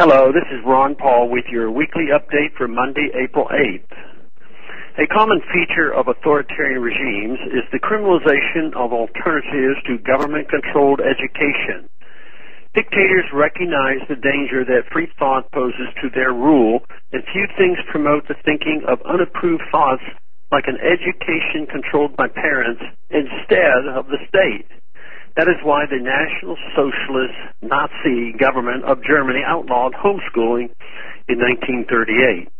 Hello, this is Ron Paul with your weekly update for Monday, April 8th. A common feature of authoritarian regimes is the criminalization of alternatives to government-controlled education. Dictators recognize the danger that free thought poses to their rule, and few things promote the thinking of unapproved thoughts like an education controlled by parents instead of the state. That is why the National Socialist Nazi government of Germany outlawed homeschooling in 1938.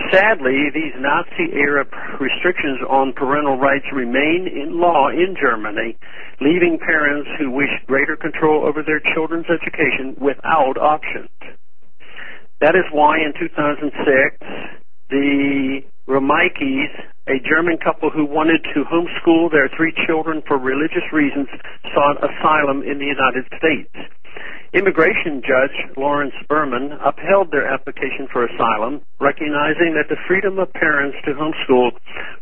Sadly, these Nazi-era restrictions on parental rights remain in law in Germany, leaving parents who wish greater control over their children's education without options. That is why in 2006, the Romeikes, a German couple who wanted to homeschool their 3 children for religious reasons, sought asylum in the United States. Immigration judge Lawrence Burman upheld their application for asylum, recognizing that the freedom of parents to homeschool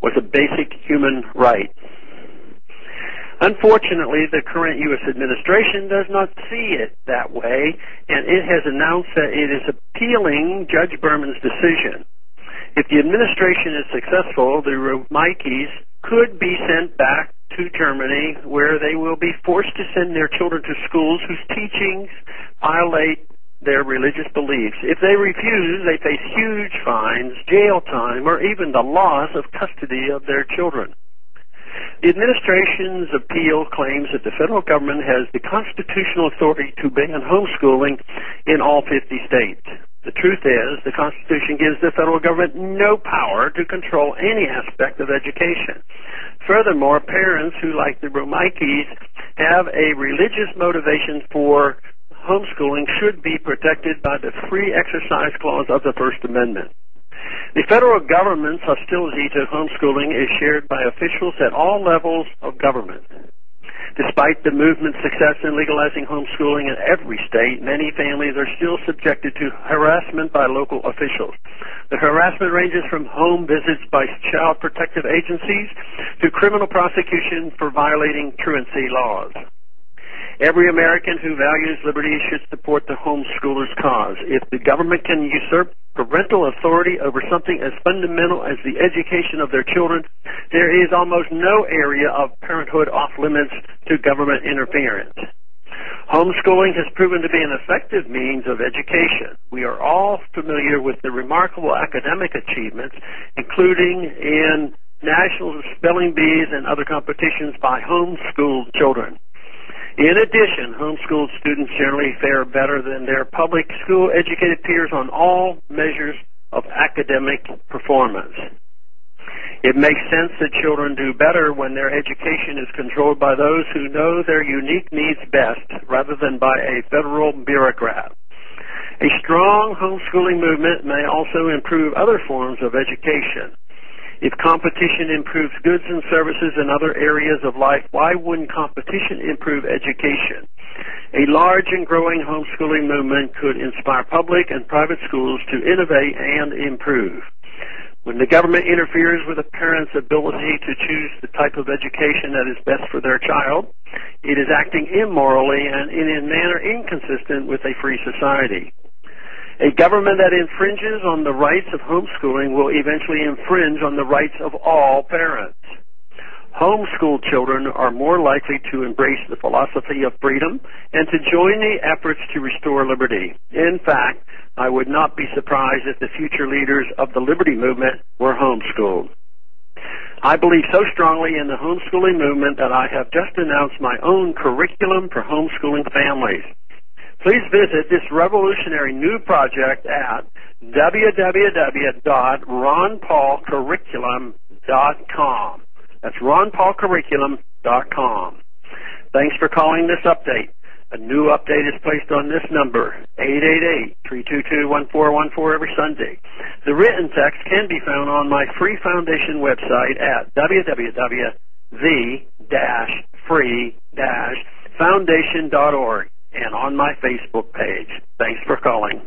was a basic human right. Unfortunately, the current U.S. administration does not see it that way, and it has announced that it is appealing Judge Burman's decision. If the administration is successful, the Romeikes could be sent back to Germany, where they will be forced to send their children to schools whose teachings violate their religious beliefs. If they refuse, they face huge fines, jail time, or even the loss of custody of their children. The administration's appeal claims that the federal government has the constitutional authority to ban homeschooling in all 50 states. The truth is, the Constitution gives the federal government no power to control any aspect of education. Furthermore, parents who, like the Romeikes, have a religious motivation for homeschooling should be protected by the Free Exercise Clause of the First Amendment. The federal government's hostility to homeschooling is shared by officials at all levels of government. Despite the movement's success in legalizing homeschooling in every state, many families are still subjected to harassment by local officials. The harassment ranges from home visits by child protective agencies to criminal prosecution for violating truancy laws. Every American who values liberty should support the homeschooler's cause. If the government can usurp parental authority over something as fundamental as the education of their children, there is almost no area of parenthood off limits to government interference. Homeschooling has proven to be an effective means of education. We are all familiar with the remarkable academic achievements, including in national spelling bees and other competitions by homeschooled children. In addition, homeschooled students generally fare better than their public school-educated peers on all measures of academic performance. It makes sense that children do better when their education is controlled by those who know their unique needs best, rather than by a federal bureaucrat. A strong homeschooling movement may also improve other forms of education. If competition improves goods and services in other areas of life, why wouldn't competition improve education? A large and growing homeschooling movement could inspire public and private schools to innovate and improve. When the government interferes with a parent's ability to choose the type of education that is best for their child, it is acting immorally and in a manner inconsistent with a free society. A government that infringes on the rights of homeschooling will eventually infringe on the rights of all parents. Homeschooled children are more likely to embrace the philosophy of freedom and to join the efforts to restore liberty. In fact, I would not be surprised if the future leaders of the liberty movement were homeschooled. I believe so strongly in the homeschooling movement that I have just announced my own curriculum for homeschooling families. Please visit this revolutionary new project at www.ronpaulcurriculum.com. That's ronpaulcurriculum.com. Thanks for calling this update. A new update is placed on this number, 888-322-1414 every Sunday. The written text can be found on my free foundation website at www.the-free-foundation.org. and on my Facebook page. Thanks for calling.